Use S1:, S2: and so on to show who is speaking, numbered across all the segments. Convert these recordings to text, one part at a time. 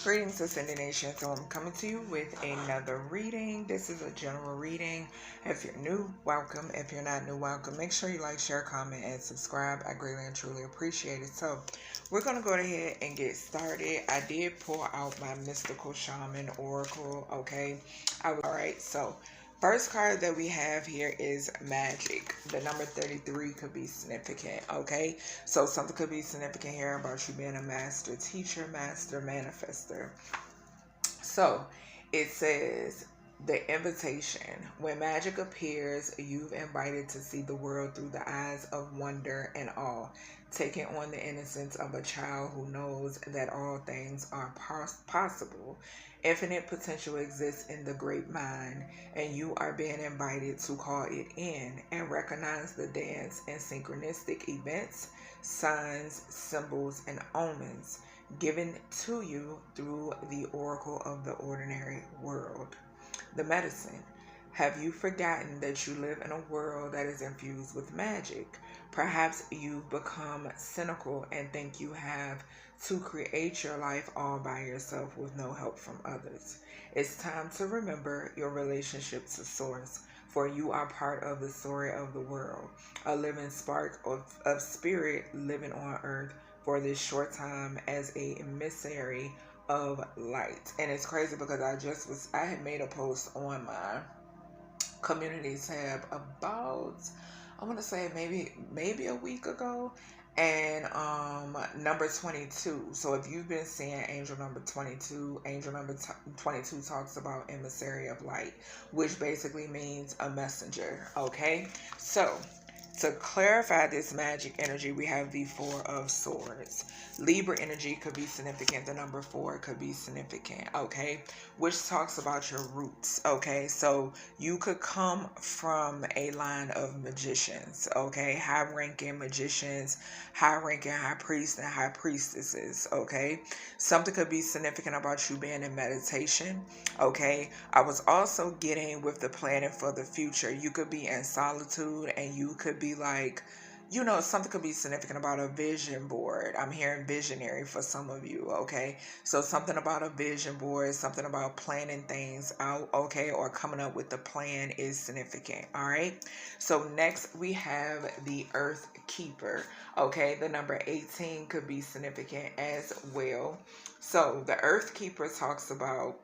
S1: Greetings, Ascending Nation. So I'm coming to you with another reading. This is a general reading. If you're new, welcome. If you're not new, welcome. Make sure you like, share, comment, and subscribe. I greatly and truly appreciate it. So we're going to go ahead and get started. I did pull out my Mystical Shaman Oracle, okay? Alright, so first card that we have here is magic. The number 33 could be significant, okay? So something could be significant here about you being a master teacher, master manifester. So it says the invitation. When magic appears, you've invited to see the world through the eyes of wonder and awe, taking on the innocence of a child who knows that all things are possible. Infinite potential exists in the great mind, and you are being invited to call it in and recognize the dance and synchronistic events, signs, symbols, and omens given to you through the oracle of the ordinary world. The medicine. Have you forgotten that you live in a world that is infused with magic? Perhaps you've become cynical and think you have to create your life all by yourself with no help from others. It's time to remember your relationship to Source, for you are part of the story of the world, a living spark of spirit living on earth for this short time as a emissary of light. And it's crazy because I had made a post on my community tab about, I want to say maybe a week ago, and number 22. So if you've been seeing angel number 22, angel number 22 talks about emissary of light, which basically means a messenger, okay? So to clarify this magic energy, we have the Four of Swords. Libra energy could be significant. The number 4 could be significant, okay? Which talks about your roots, okay? So you could come from a line of magicians, okay? High-ranking magicians, high-ranking high priests and high priestesses, okay? Something could be significant about you being in meditation, okay? I was also getting with the planning for the future. You could be in solitude and you could be like, you know, something could be significant about a vision board. I'm hearing visionary for some of you, okay? So something about a vision board, something about planning things out, okay? Or coming up with the plan is significant, all right? So next we have the Earth Keeper, okay? The number 18 could be significant as well. So the Earth Keeper talks about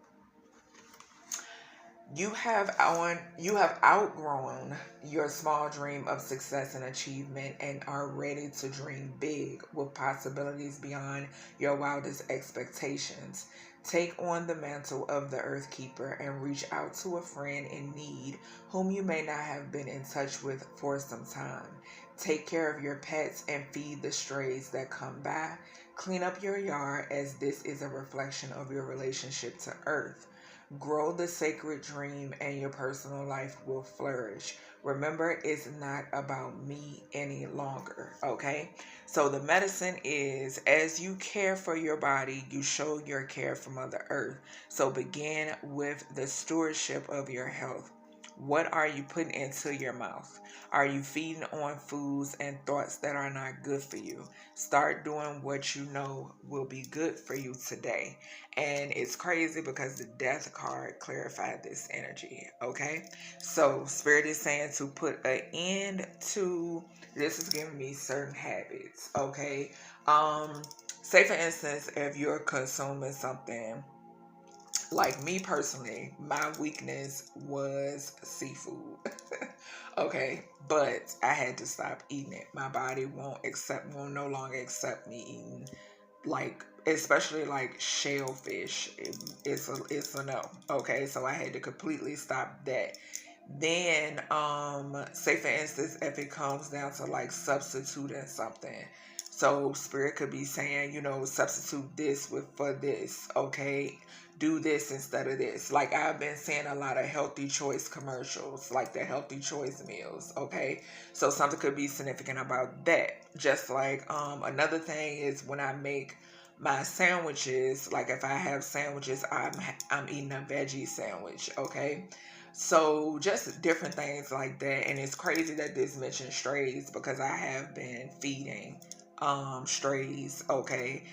S1: you have outgrown your small dream of success and achievement and are ready to dream big with possibilities beyond your wildest expectations. Take on the mantle of the Earth Keeper and reach out to a friend in need whom you may not have been in touch with for some time. Take care of your pets and feed the strays that come by. Clean up your yard, as this is a reflection of your relationship to Earth. Grow the sacred dream and your personal life will flourish. Remember, it's not about me any longer, okay? So the medicine is, as you care for your body, you show your care for Mother Earth. So begin with the stewardship of your health. What are you putting into your mouth? Are you feeding on foods and thoughts that are not good for you? Start doing what you know will be good for you today. And it's crazy because the Death card clarified this energy, okay? So Spirit is saying to put an end to, this is giving me certain habits, okay? Say for instance, if you're consuming something, like me personally, my weakness was seafood. Okay, but I had to stop eating it. My body won't no longer accept me eating, like, especially like shellfish. It's a no. Okay, so I had to completely stop that. Then, say for instance, if it comes down to like substituting something. So Spirit could be saying, you know, substitute this for this, okay? Do this instead of this. Like I've been seeing a lot of healthy choice commercials, like the healthy choice meals, okay? So something could be significant about that. Just like another thing is when I make my sandwiches, like if I have sandwiches, I'm eating a veggie sandwich, okay? So just different things like that. And it's crazy that this mentions strays because I have been feeding strays, okay?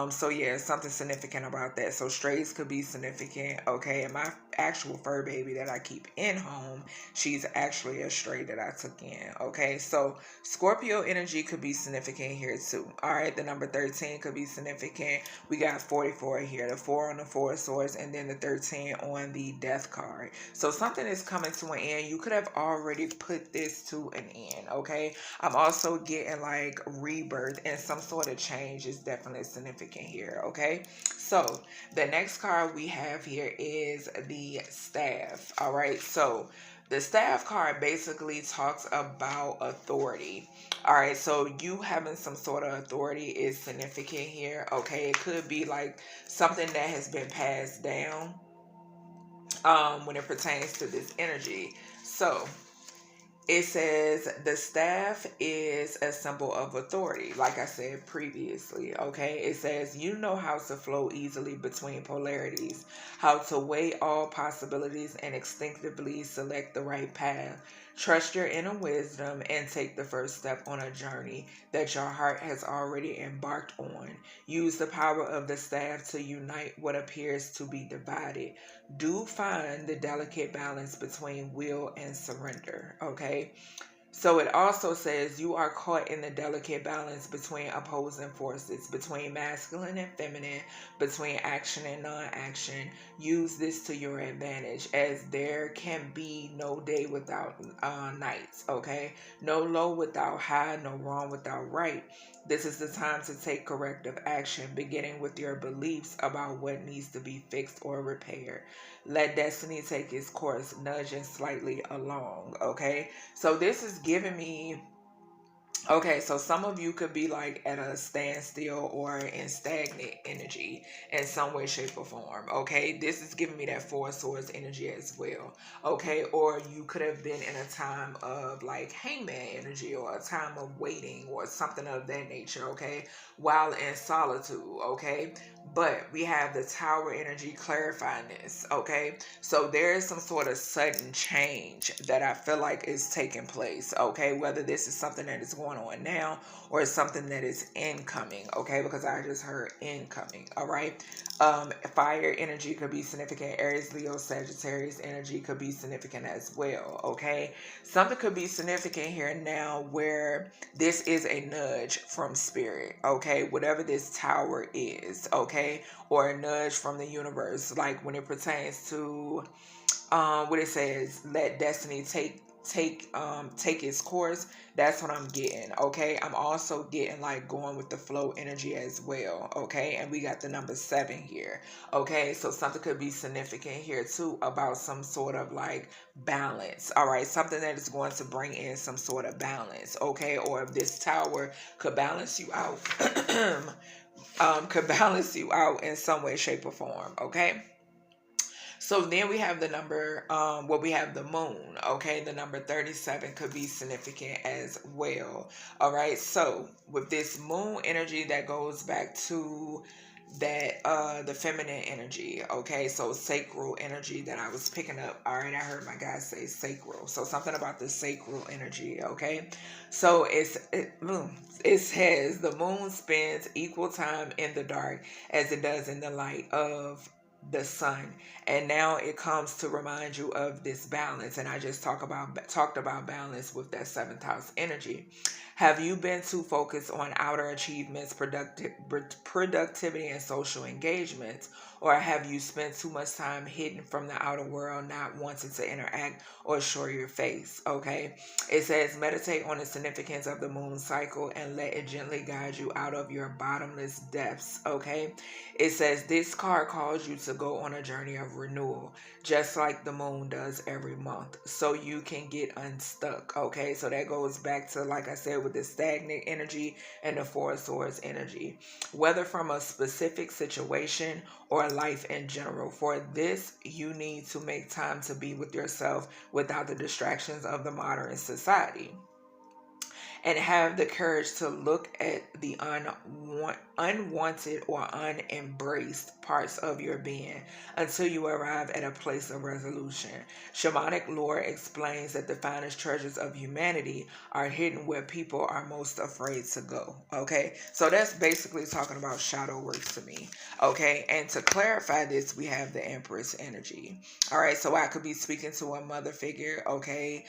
S1: So yeah, something significant about that. So strays could be significant, okay? And my actual fur baby that I keep in home, she's actually a stray that I took in, okay? So Scorpio energy could be significant here too. All right, the number 13 could be significant. We got 44 here, the 4 on the 4 of swords, and then the 13 on the death card. So something is coming to an end. You could have already put this to an end, okay? I'm also getting like rebirth and some sort of change is definitely significant here, okay? So the next card we have here is the staff. All right, so the staff card basically talks about authority. All right, so you having some sort of authority is significant here, okay? It could be like something that has been passed down when it pertains to this energy. So it says the staff is a symbol of authority, like I said previously, okay? It says you know how to flow easily between polarities, how to weigh all possibilities and instinctively select the right path. Trust your inner wisdom and take the first step on a journey that your heart has already embarked on. Use the power of the staff to unite what appears to be divided. Do find the delicate balance between will and surrender, okay? So it also says you are caught in the delicate balance between opposing forces, between masculine and feminine, between action and non-action. Use this to your advantage, as there can be no day without nights, okay? No low without high, no wrong without right. This is the time to take corrective action, beginning with your beliefs about what needs to be fixed or repaired. Let destiny take its course, nudging slightly along, okay? So this is giving me, okay, so some of you could be like at a standstill or in stagnant energy in some way, shape, or form, okay? This is giving me that Four of Swords energy as well, okay? Or you could have been in a time of like hangman energy or a time of waiting or something of that nature, okay? While in solitude, okay? But we have the Tower energy clarifying this, okay? So there is some sort of sudden change that I feel like is taking place, okay? Whether this is something that is going on now or it's something that is incoming, okay? Because I just heard incoming, all right? Fire energy could be significant. Aries, Leo, Sagittarius energy could be significant as well, okay? Something could be significant here now where this is a nudge from spirit, okay? Whatever this tower is, okay? Or a nudge from the universe, like when it pertains to what it says, let destiny take its course. That's what I'm getting, okay? I'm also getting like going with the flow energy as well, okay? And we got the number 7 here, okay? So something could be significant here too about some sort of like balance, all right? Something that is going to bring in some sort of balance, okay? Or if this tower could balance you out could balance you out in some way, shape, or form, okay? So then we have the number, we have the moon, okay? The number 37 could be significant as well, all right? So with this moon energy, that goes back to that, the feminine energy, okay? So sacral energy that I was picking up, all right? I heard my guys say sacral. So something about the sacral energy, okay? So it says the moon spends equal time in the dark as it does in the light of the sun, and now it comes to remind you of this balance. And I just talked about balance with that 7th house energy. Have you been too focused on outer achievements, productivity, and social engagements? Or have you spent too much time hidden from the outer world, not wanting to interact or show your face? Okay. It says meditate on the significance of the moon cycle and let it gently guide you out of your bottomless depths. Okay. It says this card calls you to go on a journey of renewal, just like the moon does every month, so you can get unstuck, okay? So that goes back to, like I said, with the stagnant energy and the Four of Swords energy, whether from a specific situation or life in general. For this, you need to make time to be with yourself without the distractions of the modern society, and have the courage to look at the unwanted or unembraced parts of your being until you arrive at a place of resolution. Shamanic lore explains that the finest treasures of humanity are hidden where people are most afraid to go. Okay, so that's basically talking about shadow work to me. Okay, and to clarify this, we have the Empress energy. All right, so I could be speaking to a mother figure. Okay,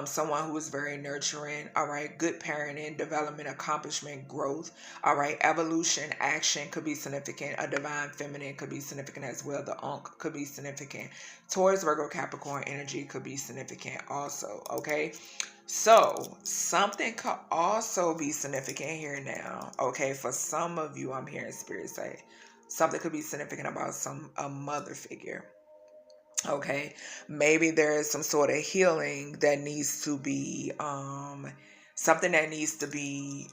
S1: someone who is very nurturing. All right, good parenting, development, accomplishment, growth. All right, evolution, action could be significant. A divine feminine could be significant as well. The Ankh could be significant. Taurus, Virgo, Capricorn energy could be significant also. Okay, so something could also be significant here now. Okay, for some of you, I'm hearing spirit say something could be significant about a mother figure. Okay, maybe there is some sort of healing that needs to be something that needs to be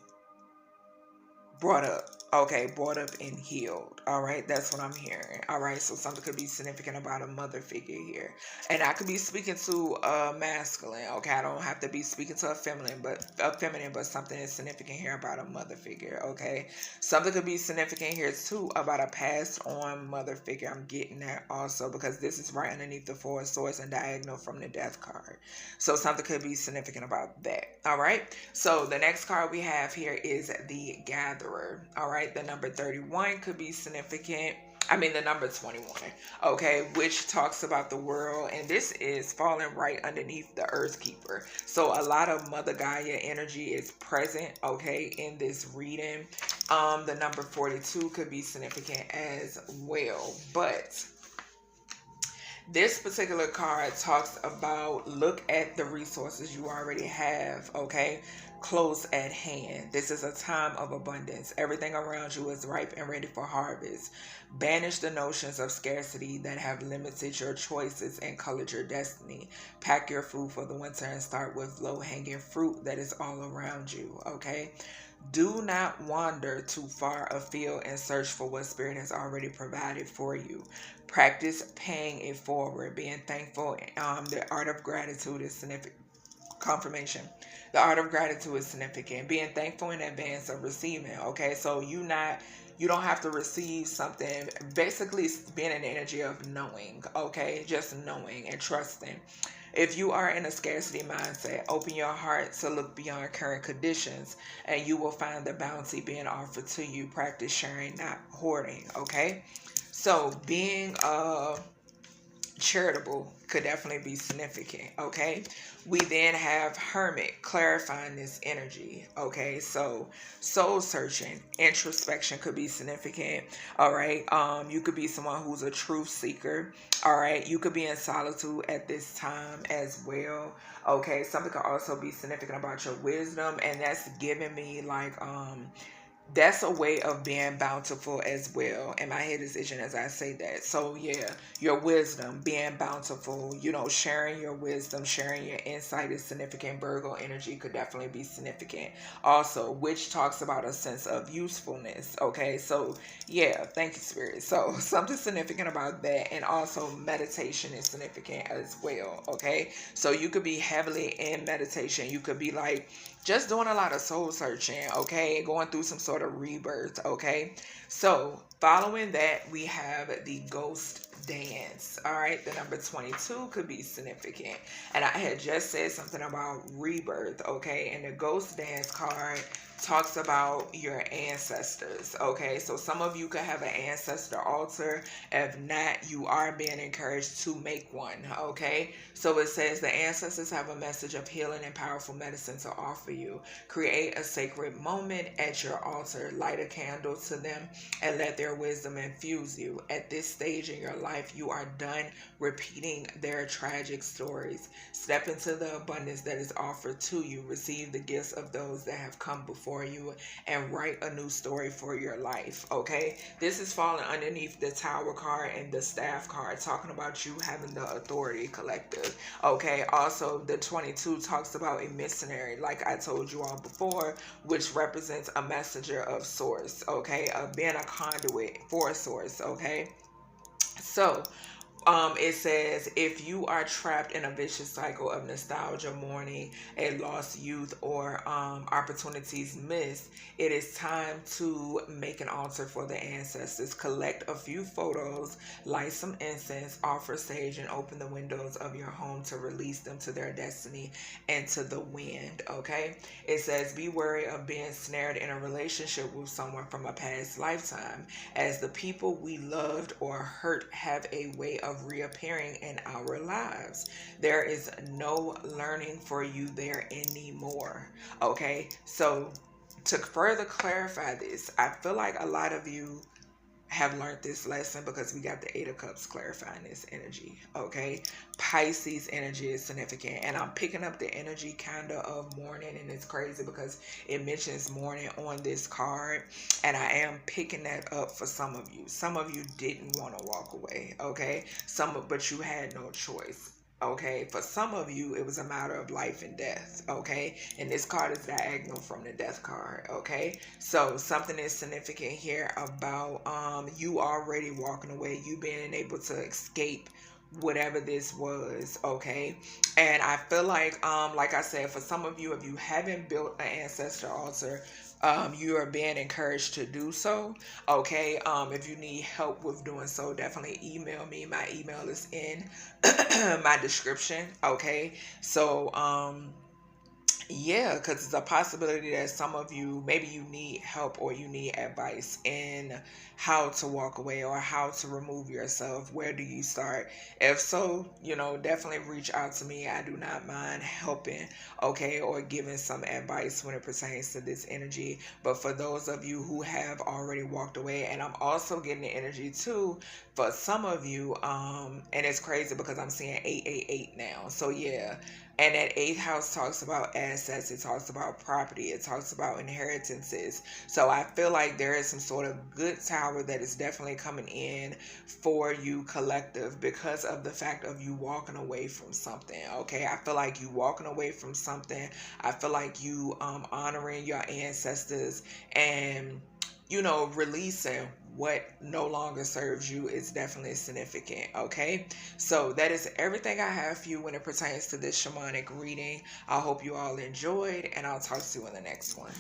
S1: brought up. Okay, brought up and healed. All right, that's what I'm hearing. All right, so something could be significant about a mother figure here, and I could be speaking to a masculine. Okay, I don't have to be speaking to a feminine, but something is significant here about a mother figure. Okay, something could be significant here too about a passed on mother figure. I'm getting that also because this is right underneath the Four of Swords and diagonal from the Death card. So something could be significant about that. All right, so the next card we have here is the Gatherer. All right, the number 31 could be significant. I mean, the number 21, okay, which talks about the world, and this is falling right underneath the Earth Keeper. So a lot of Mother Gaia energy is present, okay, in this reading. The number 42 could be significant as well, but this particular card talks about look at the resources you already have, okay? Close at hand. This is a time of abundance. Everything around you is ripe and ready for harvest. Banish the notions of scarcity that have limited your choices and colored your destiny. Pack your food for the winter and start with low-hanging fruit that is all around you, okay? Do not wander too far afield and search for what Spirit has already provided for you. Practice paying it forward, being thankful. The art of gratitude is significant. Confirmation. The art of gratitude is significant. Being thankful in advance of receiving. Okay, so you don't have to receive something. Basically, being in the energy of knowing. Okay, just knowing and trusting. If you are in a scarcity mindset, open your heart to look beyond current conditions and you will find the bounty being offered to you. Practice sharing, not hoarding, okay? So being charitable could definitely be significant, okay? We then have Hermit, clarifying this energy, okay? So soul searching, introspection could be significant, all right? You could be someone who's a truth seeker, all right? You could be in solitude at this time as well, okay? Something could also be significant about your wisdom, and that's giving me like that's a way of being bountiful as well. And my head is itching as I say that. So yeah, your wisdom, being bountiful, you know, sharing your wisdom, sharing your insight is significant. Virgo energy could definitely be significant also, which talks about a sense of usefulness. Okay, so yeah, thank you, Spirit. So something significant about that. And also meditation is significant as well. Okay, so you could be heavily in meditation. You could be like just doing a lot of soul searching, okay, going through some sort of rebirth, okay. So following that, we have the Ghost Dance. All right, the number 22 could be significant, and I had just said something about rebirth, okay, and the Ghost Dance card talks about your ancestors, okay. So some of you could have an ancestor altar. If not, you are being encouraged to make one, okay. So it says the ancestors have a message of healing and powerful medicine to offer you. Create a sacred moment at your altar, light a candle to them, and let their wisdom infuse you. At this stage in your life, you are done repeating their tragic stories. Step into the abundance that is offered to you. Receive the gifts of those that have come before you and write a new story for your life, okay. This is falling underneath the Tower card and the Staff card, talking about you having the authority collective, okay. Also, the 22 talks about a missionary, like I told you all before, which represents a messenger of source, okay, of being a conduit for source, okay. So It says, if you are trapped in a vicious cycle of nostalgia, mourning, a lost youth, or opportunities missed, it is time to make an altar for the ancestors. Collect a few photos, light some incense, offer sage, and open the windows of your home to release them to their destiny and to the wind. Okay? It says, be wary of being snared in a relationship with someone from a past lifetime, as the people we loved or hurt have a way of reappearing in our lives. There is no learning for you there anymore. Okay, so to further clarify this, I feel like a lot of you have learned this lesson because we got the Eight of Cups clarifying this energy. Okay, Pisces energy is significant, and I'm picking up the energy kind of mourning, and it's crazy because it mentions mourning on this card, and I am picking that up for some of you. Some of you didn't want to walk away. Okay, but you had no choice. Okay, for some of you, it was a matter of life and death. Okay, and this card is diagonal from the death card. Okay, so something is significant here about you already walking away, you being able to escape whatever this was. Okay, and I feel like I said, for some of you, if you haven't built an ancestor altar, you are being encouraged to do so. Okay, if you need help with doing so, definitely email me. My email is in my description. Okay, so yeah, because it's a possibility that some of you, maybe you need help or you need advice in how to walk away or how to remove yourself. Where do you start? If so, definitely reach out to me. I do not mind helping, okay, or giving some advice when it pertains to this energy. But for those of you who have already walked away, and I'm also getting the energy too for some of you, and it's crazy because I'm seeing 888 now. So yeah. And that 8th house talks about assets. It talks about property. It talks about inheritances. So I feel like there is some sort of good tower that is definitely coming in for you, collective, because of the fact of you walking away from something. Okay, I feel like you walking away from something. I feel like you honoring your ancestors and releasing what no longer serves you is definitely significant. Okay, so that is everything I have for you when it pertains to this shamanic reading. I hope you all enjoyed, and I'll talk to you in the next one.